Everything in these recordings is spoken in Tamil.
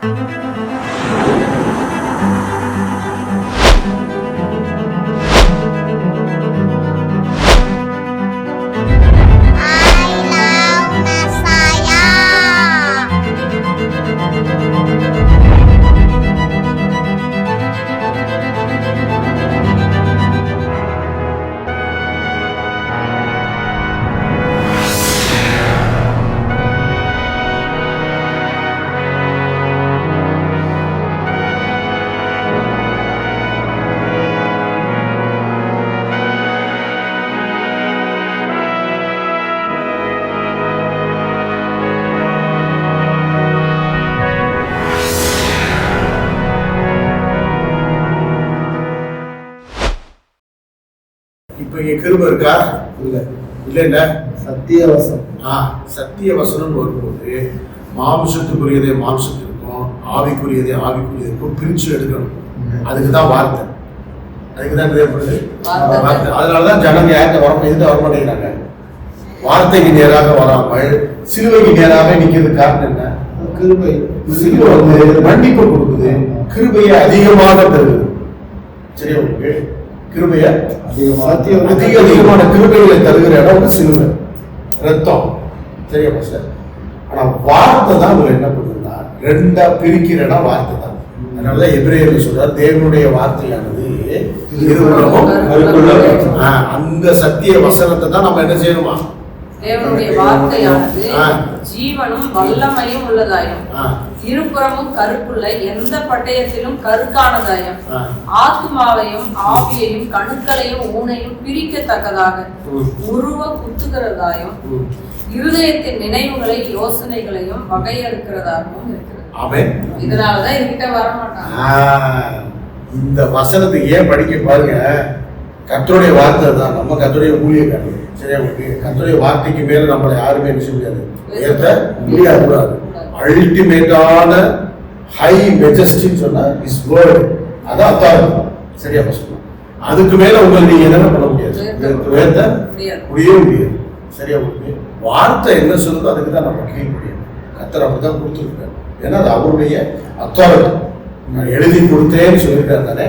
இப்போ இங்கே கிருபை இருக்கா? இல்லை சத்தியவசம். சத்திய வசனம் வரும்போது மாம்சத்துக்குரியதே மாம்சத்திற்கும் ஆவிக்குரியதே ஆவிக்குரியதற்கும் பிரிச்சு எடுக்கணும். அதுக்கு தான் வார்த்தை, அதுக்கு தான் தேவைப்படுது வார்த்தை. அதனாலதான் ஜனங்க யார்கிட்ட வரமாட்டேங்கிறாங்க. வார்த்தைக்கு நேராக வராமல் சிலுவைக்கு நேராக நிக்கிறது காரணம் என்ன? கிருபை. சிலுவை வந்து மன்னிப்பு கொடுக்குது, கிருபையை அதிகமாக தருது. சரியா? உங்களுக்கு கிருபைய அதிகமான கிருபைகளை தருகிற இடம் சிலுவை, ரத்தம். சரியா சார்? ஆனா வார்த்தை தான் அவங்க என்ன பண்ணுதுன்னா ரெண்டா பிரிக்கிற இடம் வார்த்தை தான். அதனாலதான் எபிரேயர் சொல்றார், தேவனுடைய வார்த்தையானது அந்த சத்திய வசனத்தை தான் நம்ம என்ன செய்யணுமா? தேவனுடைய வார்த்தையானது ஜீவனும் வல்லமையும் உள்ளதாயும் இருபுறமும் கருப்புள்ள எந்த பட்டயத்திலும் கருக்கானதாயும் ஆத்மாவையும் ஆவியையும் கணுக்களையும் ஊனையும் பிரிக்கத்தக்கதாக உருவ குத்துகிறதாயும் இருதயத்தின் நினைவுகளை யோசனைகளையும் வகையறுக்கிறதாகவும் இருக்கிறது. இதனாலதான் என்கிட்ட வர மாட்டாங்க. இந்த வசனத்துக்கு ஏன் படிக்க பாருங்க, கர்த்தருடைய வார்த்தை தான். நம்ம கர்த்தருடைய ஊழியக்காரர். சரியா? கர்த்தருடைய வார்த்தைக்கு மேல நம்மளை யாருமே என்ன செய்ய முடியாது, ஏற்ற முடியாது கூடாது. அல்டிமேட்டான ஹை மெஜஸ்டின்னு சொன்னா இஸ் வேர்ட், அதான் அத்தாரிட்டி. சரியா சொல்லணும். அதுக்கு மேல உங்களை நீங்க என்ன பண்ண முடியாது, உயர்த்த முடியவே முடியாது. சரியா? வார்த்தை என்ன சொல்லுதோ அதுக்கு தான் நம்ம கீழ் முடியும். கர்த்தர் அப்படிதான் கொடுத்துருக்காரு. ஏன்னா அது அவருடைய அத்தாரிட்டி. நான் எழுதி கொடுத்தேன்னு சொல்லியிருக்காரு தானே.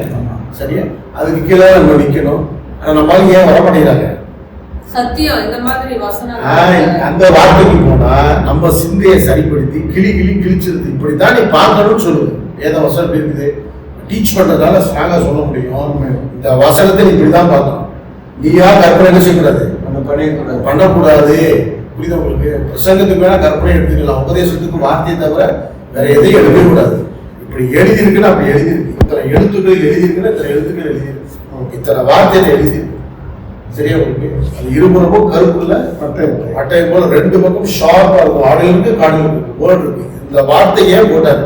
சரியா? அதுக்கு கீழே நம்ம நிக்கணும். ஆனா நம்மளால ஏன் வர மாட்டேங்கிறாங்க? சத்தியம் இந்த மாதிரி வசனம் அந்த வார்த்தைக்கு போனா நம்ம சிந்தையை சரிப்படுத்தி கிழிச்சிருது. இப்படித்தான் நீ பார்க்கணும்னு சொல்லுது. ஏதோ வசனம் இருக்குது டீச் பண்றதால ஸ்ட்ராங்கா சொல்ல முடியும். இந்த வசனத்தை நீ இப்படிதான் பார்க்கணும். நீயா கற்பனை என்ன செய்யக்கூடாது, பண்ணக்கூடாது. புரியுது உங்களுக்கு? பிரசங்கத்துக்கு வேணா கற்பனை எடுத்துக்கலாம், உபதேசத்துக்கு வார்த்தையை தவிர வேற எதையும் எடுக்கவே கூடாது. இப்படி எழுதியிருக்குன்னா அப்படி எழுதியிருக்கு, இத்தனை எழுத்துக்கள் எழுதியிருக்குன்னா இத்தனை எழுத்துக்கள் எழுதியிருக்கு, இத்தனை வார்த்தையில எழுதியிருக்கு. சரியா? உங்களுக்கு அது இருபுறமும் கருப்புள்ள பட்டை போல ரெண்டு பக்கம் ஷார்ப்பா இருக்கும். ஆடில் இருக்கு, காடில் இருக்கு, வேர்டு இருக்கு. இந்த வார்த்தை ஏன் போட்டாரு?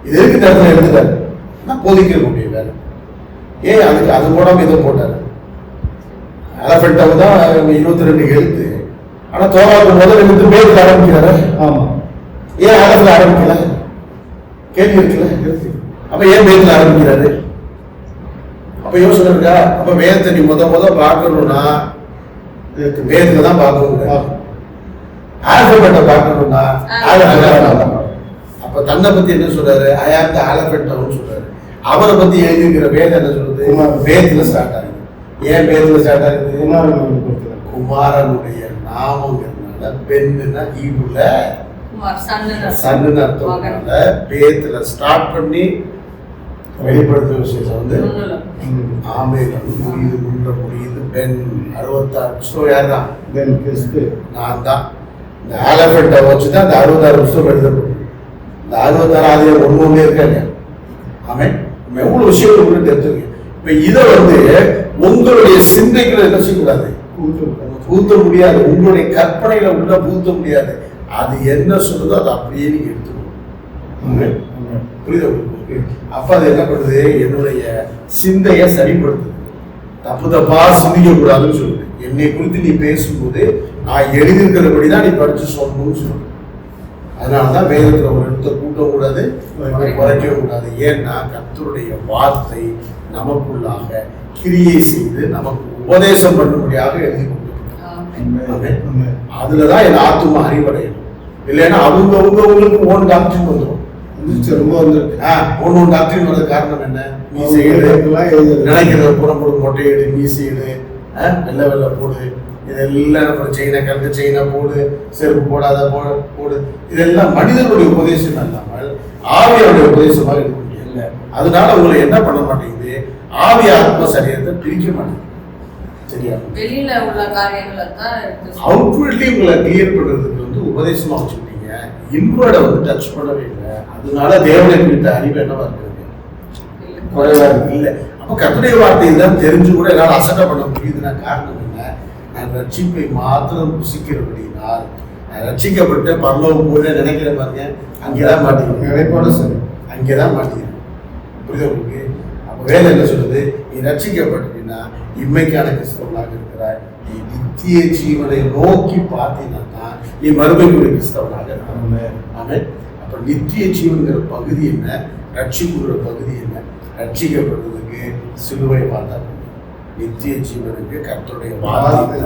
இது எதுக்கு நேரத்தில் எடுத்துட்டாரு? போதிக்கக்கூடிய வேலை. ஏன் அதுக்கு அது போடாம இதை போட்டாரு? எலஃபென்டாக தான் 22 எழுத்து. ஆனா தோராக்கு முதல் எழுத்து மேற்கு ஆரம்பிக்கிறாரு. ஆமா, ஏன் ஆரம்பத்தில் ஆரம்பிக்கல? கேள்வி இருக்குல்ல. அப்ப ஏன் மேற்குல ஆரம்பிக்கிறாரு? அப்ப யோசனை இருக்கா? அப்ப வேதத்தை நீ முத பார்க்கணும்னா வேதத்தை தான் பார்க்கணும். ஆல்பபெட்டை பார்க்கணும்னா அப்ப தன்னை பத்தி என்ன சொல்றாரு? ஐ ஆம் தி ஆல்பபெட் சொல்றாரு. அவரை பத்தி எழுதிக்கிற வேதம் என்ன சொல்றது? வேதத்துல ஸ்டார்ட் ஆகுது. ஏன் வேதத்துல ஸ்டார்ட் ஆகுது? குமாரனுடைய நாமங்கிறதுனால பெண்ணுன்னா ஈவுல சன்னு அர்த்தம். வேதத்துல ஸ்டார்ட் பண்ணி வெளிப்படுத்துற விஷயத்த வந்து முடியுது. பெண் 66 யார் தான்? நான் தான். இந்த ஆலபெட்டை வச்சுதான் இந்த 66 புஸ்தகம் எழுதப்படும். இந்த 66 ஒண்ணு இருக்காங்க. ஆமே, எவ்வளவு விஷயம் உங்களுக்கு தெரிஞ்சிருக்கு. இப்ப இதை வந்து உங்களுடைய சிந்தைகளை என்ன செய்யக்கூடாது, பூத்த முடியாது. உங்களுடைய கற்பனையில உள்ள பூத்த முடியாது. அது என்ன சொல்லுதோ அதை அப்படியே நீங்க எடுத்துக்கணும். புரியுது? அப்ப அது என்ன பண்ணுது? என்னுடைய சிந்தைய சரிப்படுத்துது. தப்பா சிந்திக்க கூடாதுன்னு சொல்லுது. என்னை குறித்து நீ பேசும்போது நான் எழுதியிருக்கிறபடிதான் நீ படிச்சு சொல்லணும்னு சொல்லுது. அதனாலதான் வேதத்துல ஒரு இடத்த கூட்டவும் கூடாது, குறைக்கவும் கூடாது. ஏன்னா கர்த்தருடைய வார்த்தை நமக்குள்ளாக கிரியை செய்து நமக்கு உபதேசம் பண்ணும்படியாக எழுதி கொடுத்து, அதுலதான் என் ஆத்துமா அறிவடையும். இல்லைன்னா அவங்களுக்கு ஓன் டாக்டர் வந்துடும். ரொம்ப வந்துருக்கு. ஒன்று டாக்டரின் வர்றது காரணம் என்ன? மீசையீடு, நினைக்கிறத புறப்படும், மொட்டையீடு, மீசையீடு, வெள்ளை வெள்ளை போடு, இதெல்லாம் நம்ம செயினை கலந்து செயினை போடு, செருப்பு போடாத போடு, இதெல்லாம் மனிதனுடைய உபதேசம் இல்லாமல் ஆவியாருடைய உபதேசமாக இருக்க முடியல. அதனால உங்களை என்ன பண்ண மாட்டேங்குது? ஆவி ஆத்ம சரீரத்தை பிரிக்க மாட்டேங்குது. சரியா? வெளியில உள்ள காரியங்களை தான் அவுட்வர்ட்லி உங்களை கிளியர் பண்றதுக்கு வந்து உபதேசமா வச்சுக்கிட்டீங்க, இன்வர்டை வந்து டச் பண்ணவே இல்லை. அதனால தேவனை குறித்த அறிவு என்னவா இருக்குது? குறைவா இருக்கு. இல்லை, அப்ப கர்த்தருடைய வார்த்தையை தான் தெரிஞ்சு கூட என்னால் அசட்டை பண்ண முடியுதுன்னா காரணம் என்ன? நான் ரட்சிப்பை மாத்திரம் ருசிக்கிறபடினால், நான் ரட்சிக்கப்பட்டு பரலோகம் போய் நினைக்கிற பாருங்க, அங்கேதான் மாட்டேங்குது. நினைப்போட சரி, அங்கேதான் மாட்டேங்குது. புரியுது உங்களுக்கு? அப்ப வேலை என்ன சொல்லுது? நீ ரட்சிக்கப்பட்டீங்கன்னா இம்மைக்கான கிறிஸ்தவனாக இருக்கிறாய், நீ நித்திய ஜீவனை நோக்கி பார்த்தீங்கன்னா நீ மறுமைக்குரிய கிறிஸ்தவனாக இருக்கிறாய். ஆமென். அப்ப நித்திய ஜீவன்கிற பகுதி என்ன? ரட்சிப்புங்கிற பகுதி என்ன? ரட்சிக்கப்படுவதற்கு சிலுவை பார்த்தா, நித்திய ஜீவனுக்கு கர்த்தருடைய வார்த்தை.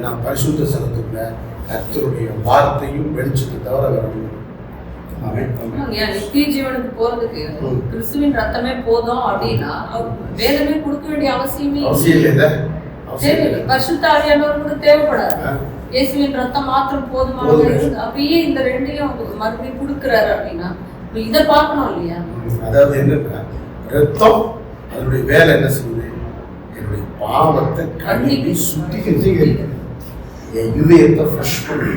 நான் பரிசுத்த ஸ்தலத்துக்குள்ள கர்த்தருடைய வார்த்தையும் வெளிச்சத்தை தவிர வரணும். நித்திய ஜீவனுக்கு போறதுக்கு கிறிஸ்துவின் ரத்தமே போதும் அப்படின்னா வேதமே கொடுக்க வேண்டிய அவசியமே இல்லை. பரிசுத்த ஆவியானவர் தேவைப்படாது. இயேசுவின் ரத்தம் மாத்திரம் போதுமானது இருக்கு. அப்படியே இந்த ரெண்டையும் மறுபடியும் கொடுக்குறாரு அப்படின்னா இதை பார்க்கணும் இல்லையா? அதாவது என்னன்னா, ரத்தம் அதனுடைய வேலை என்ன செய்யுது? என்னுடைய பாவத்தை கழுவி சுத்திகரிச்சு என் இதயத்தை ஃப்ரெஷ் பண்ணி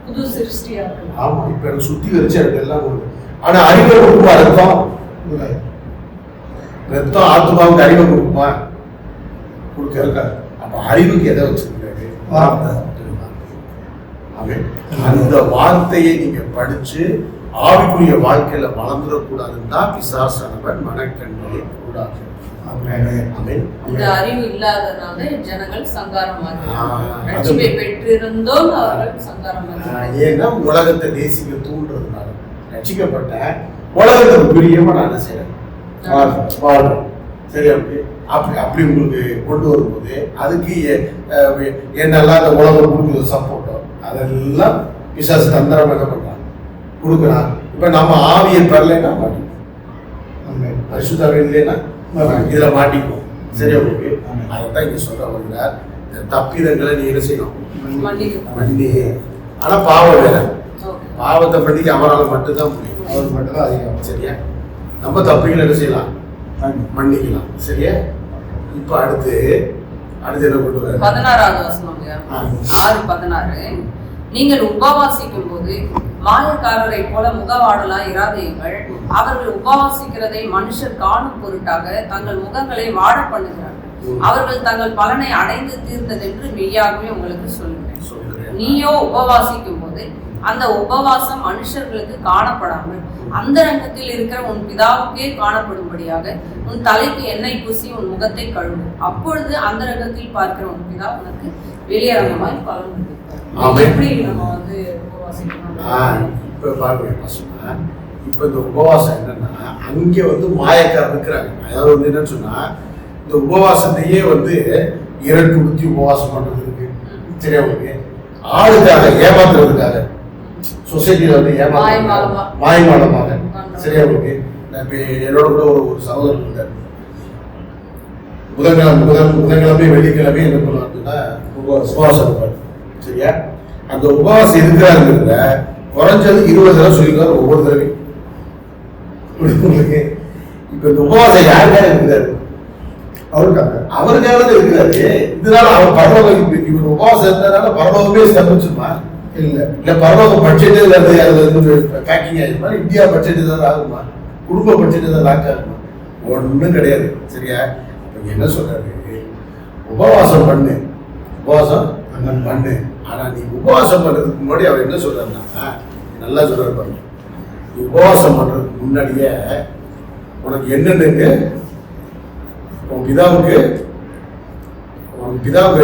புது சிருஷ்டியா. ஆமா, இப்ப எனக்கு சுத்திகரிச்சு எனக்கு எல்லாம் கொடுக்கும். ஆனா அறிவை கொடுக்குமா ரத்தம்? ரத்தம் ஆத்மாவுக்கு அறிவை கொடுக்குமா? கொடுக்க இருக்காது. அப்ப அறிவுக்கு எதை வச்சிருக்காரு? அந்த வார்த்தையை நீங்க படிச்சு ஆவிக்குரிய வாழ்க்கையில வளர்ந்துடக்கூடாதுன்னு தான் பிசாசானவன் மனக்கண்களை கூடாது. அந்த அறிவு இல்லாதனால ஜனங்கள் சங்காரமாக பெற்றிருந்தோம். ஏன்னா உலகத்தை தேசிக்க தூண்டுறதுனால ரட்சிக்கப்பட்ட உலகத்துக்கு பிரியமா நான் என்ன செய்யறேன்? வாழ்றேன். சரியா? அப்படி உங்களுக்கு கொண்டு வரும்போது அதுக்கு என்னெல்லாம் அந்த உலகம் கொடுக்குது சப்போர்ட்டோ அதெல்லாம் பிசாசு தந்திரம் என்ன பண்றான்? கொடுக்குறான். இப்ப நம்ம ஆவியை பெறலைன்னா மாட்டிக்கும், பரிசுத்தாவே இல்லைன்னா இதுல மாட்டிக்கும். சரியா? உங்களுக்கு அதைத்தான் இங்க சொல்ல வருகிறார். தப்பிதங்களை நீ என்ன செய்யணும்? மன்னி. ஆனா பாவம் வேற. பாவத்தை பண்ணிக்க அவரால் மட்டும்தான் முடியும். அவர் மட்டும்தான் அதிகம். சரியா? நம்ம தப்பிகளை என்ன செய்யலாம்? மன்னிக்கலாம். சரியா? இப்ப அடுத்து என்ன கொண்டு வர? 16வது வசனம் 6:16. நீங்கள் உபவாசிக்கும் போது மாயக்காரரை போல முகவாடலா இராதீர்கள். அவர்கள் உபவாசிக்கிறதை மனுஷர் காணும் பொருட்டாக தங்கள் முகங்களை வாட பண்ணுகிறார்கள். அவர்கள் தங்கள் பலனை அடைந்து தீர்ந்ததென்று மெய்யாகவே உங்களுக்கு சொல்லுகிறேன். நீயோ உபவாசிக்கும் போது அந்த உபவாசம் மனுஷர்களுக்கு காணப்படாமல் அந்த ரங்கத்தில் இருக்கிற உன் பிதாவுக்கே காணப்படும்படியாக உன் தலைக்கு எண்ணெய் பூசி உன் முகத்தை கழுவு. அப்பொழுது அந்த ரங்கத்தில் பார்க்கிற உன் பிதா உனக்கு வெளியரங்கமாய் பலன் கொடுப்பார். எப்படி நம்ம வந்து உபவாசிக்கணும்? இப்ப பாருங்க, இப்ப இந்த உபவாசம் என்னன்னா, அங்க வந்து மாயக்காரர் இருக்கிறாங்க. அதாவது வந்து என்னன்னு சொன்னா, இந்த உபவாசத்தையே வந்து இரண்டு உடுத்தி உபவாசம் பண்றது இருக்கு. சரியா? உங்களுக்கு ஆளுக்காக ஏமாத்துறதுக்காக சொசைட்டியில வந்து மாயமாலமாக. சரியா? உங்களுக்கு என்னோட கூட ஒரு சகோதரர் இருந்தார். புதன்கிழமை வெள்ளிக்கிழமை என்ன பண்ணுவாருன்னா உபவாசம் இருப்பார். சரியா? அந்த உபவாசம் இருக்கிறாருங்கிறத குறைஞ்சது 20 தடவை சொல்லிக்கிறார் ஒவ்வொரு தடவையும். உங்களுக்கு இப்ப இந்த உபவாசம் யாருக்காக இருக்கிறாரு? அவருக்காக இருக்கிறாரு. இதனால அவர் பரலோகம், இவர் உபவாசம் இருந்ததுனால பரலோகமே ஸ்தம்பிச்சுமா? இல்ல பரலோக பட்ஜெட் பேக்கிங் ஆயிருமா? இந்தியா பட்ஜெட் ஏதாவது ஆகுமா? குடும்ப பட்ஜெட் ஏதாவது லாக் ஆகுமா? ஒன்றும் கிடையாது. சரியா? என்ன சொல்றாரு? உபவாசம் பண்ணு, உபவாசம் பண்ணு. ஆனா நீ உபவாசம் பண்றதுக்கு முன்னாடி அவர் என்ன சொல்றாருன்னா, நல்லா சொல்றாரு பாருங்க. நீ உபவாசம் பண்றதுக்கு முன்னாடியே உனக்கு என்னென்னுங்க உன் பிதாவுக்கு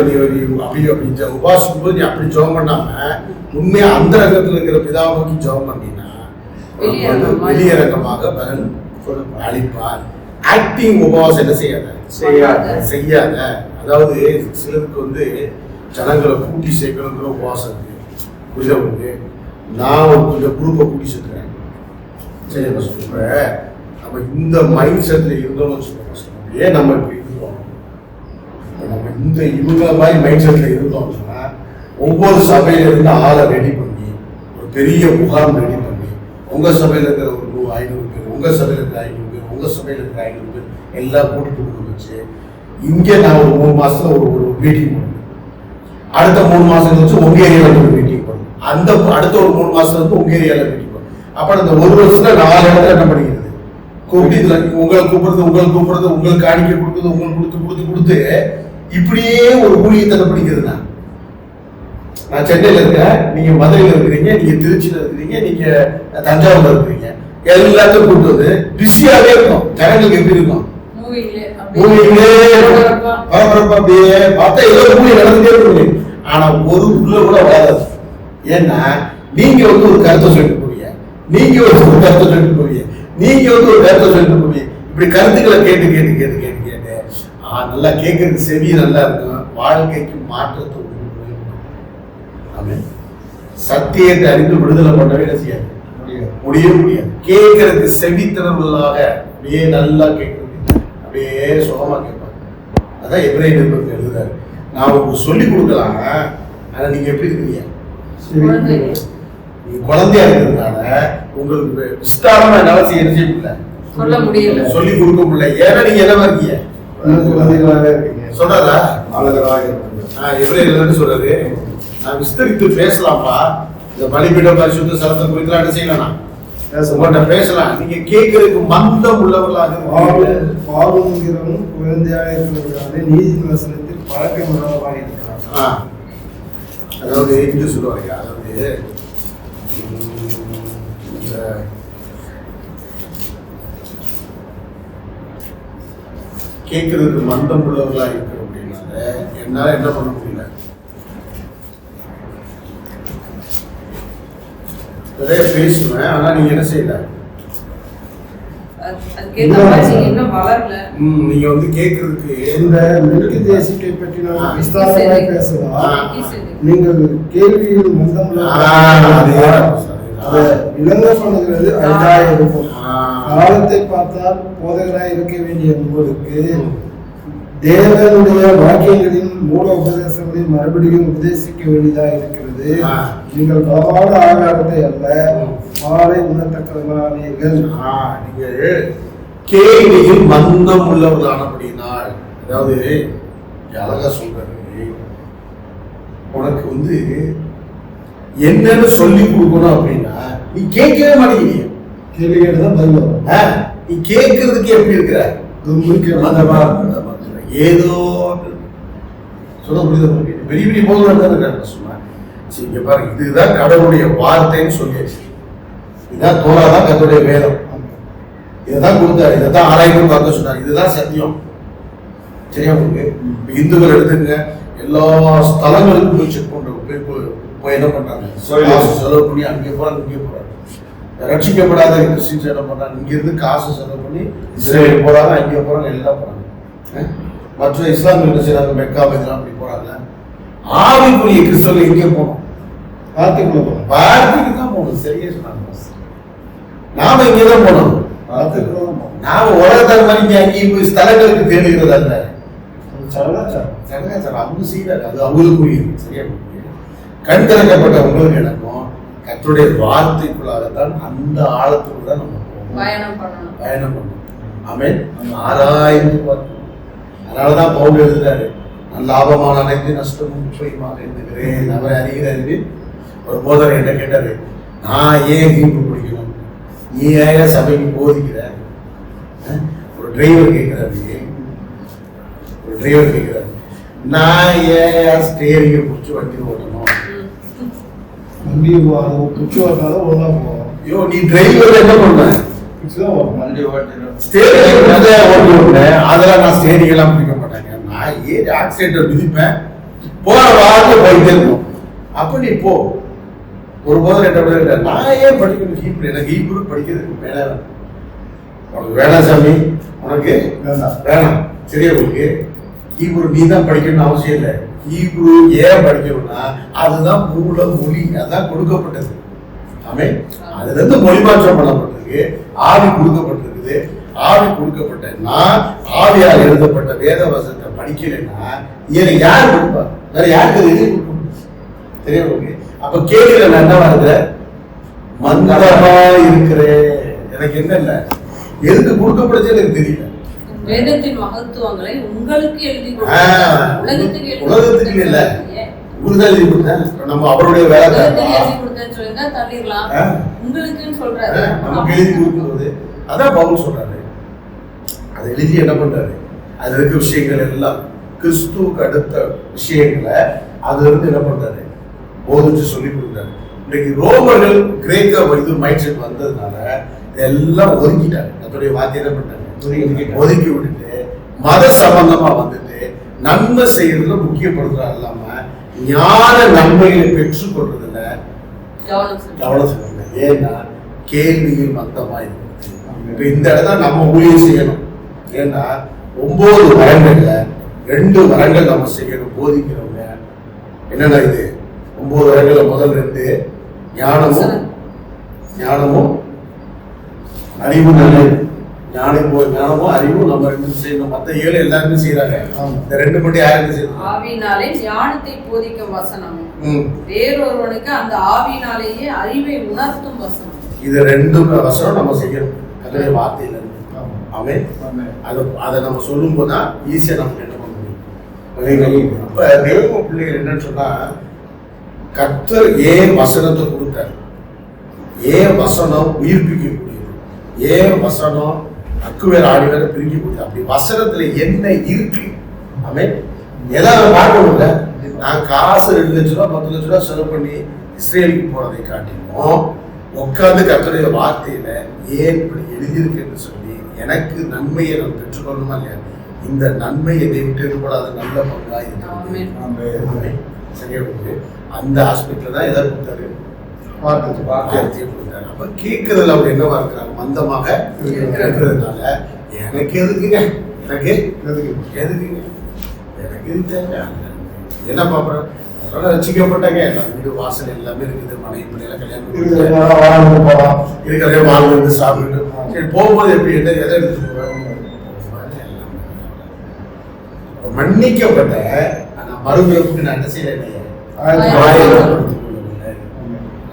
நீ அப்படி உபாசிக்கும் போது நீ அப்படி ஜெபம் பண்ணாம உண்மையா அந்த ரகத்துல இருக்கிற பிதாவை நோக்கி ஜெபம் பண்ணீங்கன்னா வெளியரங்கமாக பலன் அளிப்பார். ஆக்டிங் உபவாசம் என்ன செய்யாத. அதாவது சிலருக்கு வந்து ஜனங்களை கூட்டி சேர்க்கணுங்கிற உபவாசம் இருக்கு. புரியுதா? நான் ஒரு கொஞ்சம் குரூப்பை கூட்டி சேர்த்துறேன். சரி இப்போ சொல்கிறேன், நம்ம இந்த மைண்ட் செட்டில் இருந்தோம்னு சொல்லுவோம். ஏன் நம்ம இப்படி இருந்தோம்? நம்ம இந்த இவங்க மாதிரி மைண்ட் செட்டில் இருந்தோம்னா ஒவ்வொரு சபையில இருந்து ஆளை ரெடி பண்ணி ஒரு பெரிய முகாம் ரெடி பண்ணி உங்கள் சபையில் இருக்கிற ஒரு 500 பேர், உங்கள் சபையில் இருக்கிற 500 பேர், உங்கள் சபையில் இருக்கிற 500 பேர் எல்லாம் கூட்டிட்டு கொண்டு வச்சு இங்கே நான் ஒரு 3 மாசத்துல ஒரு மீட்டிங் பண்ணுவேன். அடுத்த 3 மாசம் கழிச்சு உங்க ஏரியாவில் ஒரு மீட்டிங் பண்ணுவேன். அந்த அடுத்த ஒரு 3 மாசத்துல வந்து உங்க ஏரியாவில் மீட்டிங் பண்ணுவேன். அப்புறம் இந்த ஒரு வருஷத்துல 4 இடத்துல என்ன பண்ணிக்கிறது? கூப்பிட்டு இதுல உங்களை கூப்பிடுறது, உங்களுக்கு காணிக்க கொடுக்குறது, உங்களுக்கு கொடுத்து இப்படியே ஒரு ஊழியத்தை படிக்கிறது. நான் சென்னையில் இருக்கிறேன், நீங்க மதுரையில் இருக்கிறீங்க, நீங்க திருச்சியில் இருக்கிறீங்க, நீங்க தஞ்சாவூர்ல இருக்கிறீங்க, எல்லாத்தையும் கூப்பிட்டு வந்து பிஸியாவே இருக்கும். ஜனங்களுக்கு எப்படி இருக்கும்? பரபரப்பா அப்படியே பார்த்தா ஏதோ ஊழியம் நடந்துட்டே இருக்கும். ஆனா ஒரு உள்ள கூட வராது. ஏன்னா நீங்க வந்து ஒரு கருத்தை சொல்லிட்டு போவீங்க, நீங்க ஒரு கருத்தை சொல்லிட்டு போவீங்க, நீங்க வந்து ஒரு கருத்தை சொல்லிட்டு போவீங்க. இப்படி கருத்துக்களை கேட்டு கேட்டு கேட்டு கேட்டு கேட்டு நல்லா கேட்கறதுக்கு செவி நல்லா இருக்கும். வாழ்க்கைக்கு மாற்றத்தை சத்தியத்தை அறிந்து விடுதலை பண்ணவே என்ன செய்யாது? முடியாது. கேட்கறதுக்கு செவித்திறவர்களாக அப்படியே நல்லா கேட்கறது, அப்படியே சுகமா கேட்பாங்க. அதான் எபிரேய நிருபத்தில் எழுதுறாரு. நான் உங்களுக்கு சொல்லிக் கொடுக்கலாம், ஆனா நீங்க எப்படி இருக்கிறீங்க? நீங்க குழந்தையா இருக்கிறதுனால உங்களுக்கு விஸ்தாரமா என்னால செய்ய முடியல, சொல்லி கொடுக்க முடியல. ஏன்னா நீங்க என்னவா இருக்கீங்க? சொல்றதா எபிரேயர் சொல்றாரு, நான் விஸ்தரித்து பேசலாம்ப்பா. இந்த பலிபீடம் பரிசுத்த ஸ்தலத்தை குறித்து என்ன செய்யலாம்? உங்கள்கிட்ட பேசலாம். நீங்க கேட்கறதுக்கு மந்தம் உள்ளவர்களாக குழந்தையாக இருக்கிறதுனால நீதி வசனத்தில் பழக்கம் உள்ளவராக இருக்கிறார். அதாவது இது சொல்லுவாங்க, அதாவது கேட்கறதுக்கு மந்தம் உள்ளவர்களாக இருக்கிற அப்படின்னால என்னால என்ன பண்ண முடியல? நிறைய பேசுவேன், ஆனா நீங்க என்ன செய்யல? நீங்க வந்து கேட்கறதுக்கு இந்த மெல்கிசேதேக்கை பற்றி நான் விஸ்தாரமாக பேசலாம். நீங்கள் கேள்வியில் மந்தம் விளங்க பண்ணுகிறது அழகாக இருக்கும். காலத்தை பார்த்தால் போதகராக இருக்க வேண்டிய உங்களுக்கு தேவனுடைய வாக்கியங்களின் மூல உபதேசங்களை மறுபடியும் உபதேசிக்க வேண்டியதாக இருக்கிறது. நீங்கள் பலவான ஆகாரத்தை அல்ல மாலை உணர்த்தக்கவீர்கள். நீங்கள் கேள்வியில் மந்தம் உள்ளவர்களானபடினால், அதாவது அழகா சொல்றது, உனக்கு வந்து என்னன்னு சொல்லி கொடுக்கணும் அப்படின்னா நீ கேட்கவே மாட்டேங்கிறீங்க. கேள்வி கேட்டுதான் பதில் வரும். நீ கேட்கறதுக்கு எப்படி இருக்கிற? ஏதோ சொல்ல புரியுது. பெரிய பெரிய போதும் இருக்காங்க சொன்னா சரி, இங்க பாருங்க, இதுதான் கடவுளுடைய வார்த்தைன்னு சொல்லியாச்சு. இதுதான் தோறாதான் கர்த்தருடைய வேதம். இதைதான் கொடுத்தாரு, இதைதான் ஆராய்ந்து பார்க்க சொன்னார். இதுதான் சத்தியம். சரியா? உங்களுக்கு இந்துக்கள் எடுத்துங்க, எல்லா ஸ்தலங்களுக்கும் போய் செக் பண்றாங்க, போய் என்ன பண்றாங்க? செலவு பண்ணி அங்கே போறாங்க, இங்கே போறாங்க. ரட்சிக்கப்படாத கிறிஸ்டின்ஸ் என்ன பண்றாங்க? இங்க இருந்து காசு செலவு பண்ணி இஸ்ரேல் போறாங்க, அங்கே போறாங்க, எல்லாம் போறாங்க. மற்ற இஸ்லாமிய என்ன செய்யறாங்க? மெக்கா இதெல்லாம் அப்படி போறாங்க. ஆவிக்குரிய கிறிஸ்தவர்கள் எங்கே போகணும்? வார்த்தைக்கு தான் போகணும். சரியா சொன்னாங்க. நாம இங்கதான் போனோம். நாம உலகத்தார் மாதிரி இங்க அங்கேயும் போய் ஸ்தலங்களுக்கு தேடுகிறதா இல்ல. அவங்க செய்யறாங்க, அது அவங்களுக்குரியது. சரியா? கண் திறக்கப்பட்ட உங்களுக்கு எனக்கும் கர்த்தருடைய வார்த்தைக்குள்ளாகத்தான் அந்த ஆழத்துக்குள்ள நம்ம பயணம் பண்ணணும். ஆமென். ஆராய்ந்து பார்க்கணும். அதனாலதான் பவுல் எழுதுறாரு, லாபமான அனைத்து நஷ்டமும் முப்பயமாக இருக்கிறேன் அவரை அறிகிறாரு. ஒரு போதனை என்ன கேட்டாரு, நான் ஏன் ஹீப்ரு படிக்கணும், நீ ஏன் சபைக்கு போதிக்கிற? ஒரு டிரைவர் கேட்கிறாரு, நான் ஏன் ஸ்டேரிங்கை பிடிச்சி வண்டி ஓட்டணும்? வண்டி பிடிச்சி ஓட்டினாலும் ஒழுங்கா போவோம். ஐயோ, நீ டிரைவர் என்ன பண்ண? வண்டி ஓட்டினேன், அதெல்லாம் நான் ஸ்டேரிங் எல்லாம் பிடிக்க மாட்டாங்க. நான் ஏன் ஆக்சிடென்ட் மிதிப்பேன், போற வாரத்தில் போயிட்டே இருக்கும். அப்ப நீ போ. ஒரு போது என்ன, நான் ஏன் படிக்கணும் ஹீப்ரு? எனக்கு ஹீப்ரு படிக்கிறதுக்கு வேணாம். உனக்கு வேணாம் சாமி, உனக்கு வேணாம். சரியா? உங்களுக்கு ஹீப்ரு நீ தான் படிக்கணும்னு அவசியம் இல்லை. ஹீப்ரு ஏன் படிக்கணும்னா அதுதான் மூல மொழி, அதான் கொடுக்கப்பட்டது. ஆமே. அதுல இருந்து மொழிமாற்றம் பண்ணப்பட்டிருக்கு, ஆவி கொடுக்கப்பட்டிருக்குது. ஆவி கொடுக்கப்பட்ட நான் ஆவியால் எழுதப்பட்ட வேத வசனத்தை படிக்கலைன்னா எனக்கு யார் கொடுப்பா? வேற யாருக்கு எழுதி கொடுக்கணும்? தெரியும். அப்ப கேள்வியில நான் என்ன வருது? மந்தமா இருக்கிறேன், எனக்கு என்ன இல்லை, எதுக்கு கொடுக்கப்படுச்சு எனக்கு தெரியல. வேதத்தின் மகத்துவங்களை உங்களுக்கு எழுதி உலகத்துக்கு இல்ல, உங்களுக்கு எழுதி கொடுத்தேன். நம்ம அவருடைய வேலை எழுதி கொடுத்தேன்னு சொல்லியிருந்தா தள்ளிடலாம். உங்களுக்குன்னு சொல்றாரு, நமக்கு எழுதி கொடுக்கும்போது அதான் பவுல் சொல்றாரு. அதை எழுதி என்ன பண்றாரு? அதுல இருக்க விஷயங்கள் எல்லாம் கிறிஸ்துவுக்கு அடுத்த விஷயங்களை அதுல இருந்து என்ன பண்றாரு? போதிச்சு சொல்லி கொடுக்குறாரு. இன்னைக்கு ரோமர்கள் கிரேக்க இது மைண்ட் செட் வந்ததுனால இதெல்லாம் ஒதுக்கிட்டாங்க. அதோடைய வார்த்தை என்ன பண்ணாங்க? ஒதுக்கி விட்டுட்டு மத சம்பந்தமா வந்துட்டு நன்மை செய்யறதுல முக்கியப்படுத்துறா இல்லாம ஞான நன்மைகளை பெற்றுக் கொள்றதுல கவனம் செலுத்துங்க. ஏன்னா கேள்விகள் மந்தமா இருக்கு. இப்ப இந்த இடத்துல நம்ம ஊழியம் செய்யணும். ஏன்னா 9 வரங்கள்ல 2 வரங்கள் நம்ம செய்யணும். போதிக்கிறவங்க என்னன்னா இது 9 வரங்கள்ல முதல் 2 ஞானமும் அறிவும் ஞானமும் அறிவும் நம்ம 2 செய்யணும். மத்த 7 எல்லாருமே செய்யறாங்க. இந்த 2 மட்டும் யாருமே செய்யணும்? ஆவியினாலே ஞானத்தை போதிக்கும் வசனம், வேறொருவனுக்கு அந்த ஆவியினாலேயே அறிவை உணர்த்தும் வசனம். இது 2 வசனம் நம்ம செய்யணும். அதே வார்த்தையில இருக்கு. ஆமென். அதை நம்ம சொல்லும் போதுதான் ஈஸியா நமக்கு என்ன பண்ண முடியும். அப்ப தேவ பிள்ளைகள் என்னன்னு சொன்னா, கர்த்தர் ஏன் வசனத்தை கொடுத்தார்? ஏன் வசனம் உயிர்ப்பிக்கக்கூடியது? ஏன் வசனம் அக்குவேர் ஆடிவேர பிரிக்கக்கூடியது? அப்படி வசனத்துல என்ன இருக்கு? ஆமென். ஏதாவது பார்க்கணும்ல. நான் காசு 2 லட்ச ரூபா 10 லட்ச ரூபா செலவு பண்ணி இஸ்ரேலுக்கு போறதை காட்டிலும் உட்கார்ந்து கர்த்தருடைய வார்த்தையில ஏன் இப்படி எழுதியிருக்குன்னு சொல்லி எனக்கு நன்மையை நான் பெற்றுக்கொள்ளணுமா இல்லையா? இந்த நன்மையை விட்டு கூட அது நல்ல பங்கா இருக்கு. சரியா இருக்கு. அந்த ஆஸ்பெக்ட்ல தான் எதை கொடுத்தாரு? வார்த்தையை கொடுத்தாரு. அப்ப கேட்கறதுல அவர் என்னவா இருக்கிறாங்க? மந்தமாக இருக்கிறதுனால எனக்கு எதுக்குங்க, எனக்கு எதுக்குங்க, எனக்கு இது தேவை. என்ன பாக்குறேன்? அதனால ரசிக்கப்பட்டாங்க. எல்லாம் வீடு வாசல் எல்லாமே இருக்குது. மனைவி பிள்ளைல கல்யாணம் இருக்கிறதே வாழ்ந்து சாப்பிட்டு சரி போகும்போது எப்படி என்ன எதை எடுத்துட்டு மன்னிக்கப்பட்ட மறுபிறப்புக்கு நான் என்ன செய்யல,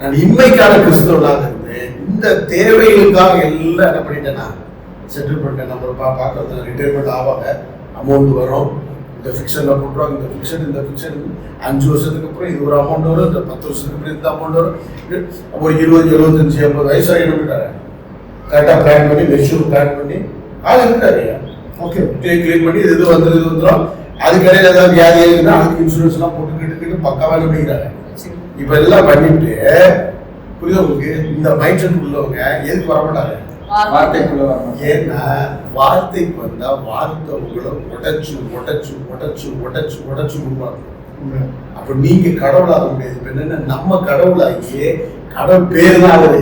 நான் இன்மைக்கான கிறிஸ்தவனாக இருந்தேன். இந்த தேவைகளுக்காக எல்லாம் என்ன பண்ணிட்டேன்னா செட்டில் பண்ணிட்டேன். நம்ம பார்க்கறது ரிட்டையர்மெண்ட் ஆவாங்க, அமௌண்ட் வரும், இந்த ஃபிக்ஷனில் போட்டுருவாங்க. இந்த ஃபிக்ஷன் 5 வருஷத்துக்கு அப்புறம் இது ஒரு அமௌண்ட் வரும், இந்த 10 வருஷத்துக்கு அப்புறம் இந்த அமௌண்ட் வரும். அப்போ 20, 75, 80 வயசாக என்ன பண்ணிட்டாரு? கரெக்டாக பிளான் பண்ணி மெச்சூர் பிளான் பண்ணி இருக்காரு. ஓகே கிளீன் பண்ணி இது வந்துடும். அதுக்கடையில் ஏதாவது வியாதி இருக்குன்னா அதுக்கு இன்சூரன்ஸ்லாம் போட்டு கிட்டு பக்காவாக என்ன பண்ணிக்கிறாங்க. இப்போ எல்லாம் பண்ணிட்டு புரியுது உங்களுக்கு? இந்த மைண்ட் செட் உள்ளவங்க எதுக்கு வரமாட்டாங்க? வார்த்தைக்குள்ள வரணும். ஏன்னா வார்த்தைக்கு வந்தா வார்த்தை உங்களை உடைச்சு விடுவாங்க. அப்ப நீங்க கடவுளாக முடியாது. இப்ப என்னன்னா நம்ம கடவுளாகியே கடவுள் பேரு தான் ஆகுது.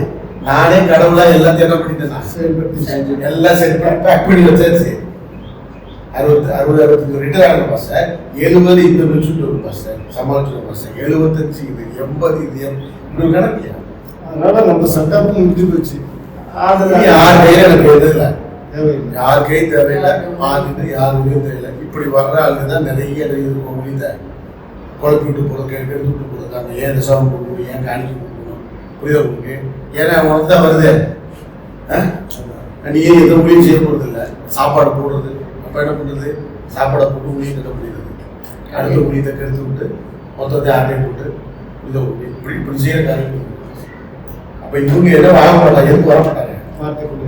நானே கடவுளா எல்லாத்தையும் என்ன பண்ணிட்டேன்? எல்லாம் சரி பேக் பண்ணி வச்சாச்சு. 60 ரிட்டையர் ஆகிற பாஸ்டர் 70 இந்த மெச்சூரிட்டி ஒரு பாஸ்டர் சமாளிச்சு பாஸ்டர் 75 இது 80 இது இப்படி நடக்கலையா? அதனால நம்ம சட்டமும் முடிஞ்சு போச்சு. யார் கையில எனக்கு எது இல்லை, யார் கை தேவையில்லை, பார்த்துட்டு யாருமே தேவையில்லை. இப்படி வர்ற ஆளுதான் நிறைய இருக்கும். முடிந்த குழப்பிட்டு போறது எடுத்துட்டு போறதுக்காங்க. ஏன் தசம் கொடுக்கணும், ஏன் காணிக்க கொடுக்கணும்? புரியுது உங்களுக்கு? ஏன்னா உனக்கு தான் வருது. நீ எந்த ஊழியம் செய்ய போறது இல்லை. சாப்பாடு போடுறது அப்ப என்ன பண்றது? சாப்பாடை போட்டு ஊழியம் கட்ட முடியுது. அடுத்த ஊழியத்தை கெடுத்து விட்டு மொத்தத்தை ஆட்டை போட்டு இப்படி செய்யற காரியம். அப்ப இவங்க என்ன வாங்க மாட்டாங்க, எதுக்கு வர மாட்டாங்க?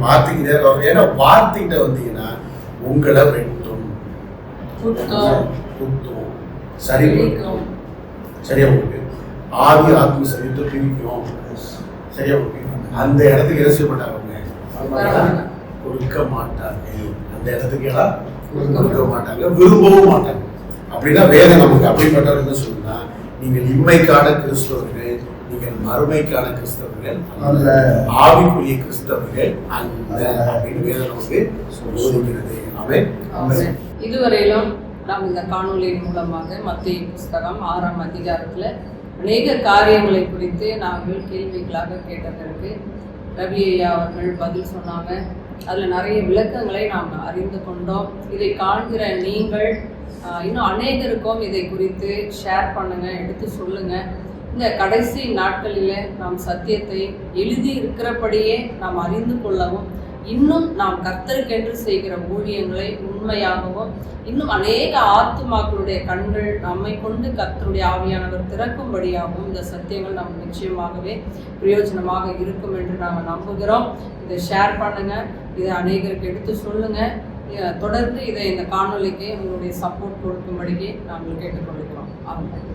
வார்த்தைக்கு நேரம். ஏன்னா வார்த்தைகிட்ட வந்தீங்கன்னா உங்களை வெட்டும், குத்தும், சரி சரியா உங்களுக்கு ஆதி ஆத்ம சரீரத்தை பிரிக்கும். சரியா உங்களுக்கு அந்த இடத்துக்கு என்ன செய்ய மாட்டாங்க? கொடுக்க மாட்டாங்க. அந்த இடத்துக்கு எல்லாம் கொடுக்க மாட்டாங்க, விரும்பவும் மாட்டாங்க. அப்படின்னா வேதம் நமக்கு அப்படிப்பட்டவர்கள் சொல்லுன்னா, நீங்கள் இம்மைக்கான கிறிஸ்தவர்கள், நீங்கள் மறுமைக்கான கிறிஸ்தவர்கள், ஆவிக்குரிய கிறிஸ்தவர்கள் அந்த அப்படின்னு வேதம் நமக்கு போதிக்கிறது. ஆமென். இதுவரையிலும் நாம் இந்த காணொலியின் மூலமாக மத்தேயு புஸ்தகம் 6ஆம் அதிகாரத்துல அநேக காரியங்களை குறித்து நாங்கள் கேள்விகளாக கேட்டதற்கு ரவி ஐயா அவர்கள் பதில் சொன்னாங்க. அதில் நிறைய விளக்கங்களை நாம் அறிந்து கொண்டோம். இதை காண்கிற நீங்கள் இன்னும் அநேகருக்கும் இதை குறித்து ஷேர் பண்ணுங்க, எடுத்து சொல்லுங்க. இந்த கடைசி நாட்களில் நாம் சத்தியத்தை எழுதி இருக்கிறபடியே நாம் அறிந்து கொள்ளவும், இன்னும் நாம் கர்த்தருக்கென்று செய்கிற ஊழியங்களை உண்மையாகவும், இன்னும் அநேக ஆத்துமாக்களுடைய கண்கள் நம்மை கொண்டு கர்த்தருடைய ஆவியானவர் திறக்கும்படியாகவும் இந்த சத்தியங்கள் நம்ம நிச்சயமாகவே பிரயோஜனமாக இருக்கும் என்று நாங்கள் நம்புகிறோம். இதை ஷேர் பண்ணுங்க, இதை அநேகருக்கு எடுத்து சொல்லுங்க. தொடர்ந்து இதை இந்த காணொலிக்கு உங்களுடைய சப்போர்ட் கொடுக்கும்படியே நாங்கள் கேட்டுக்கொள்கிறோம். ஆமாம்.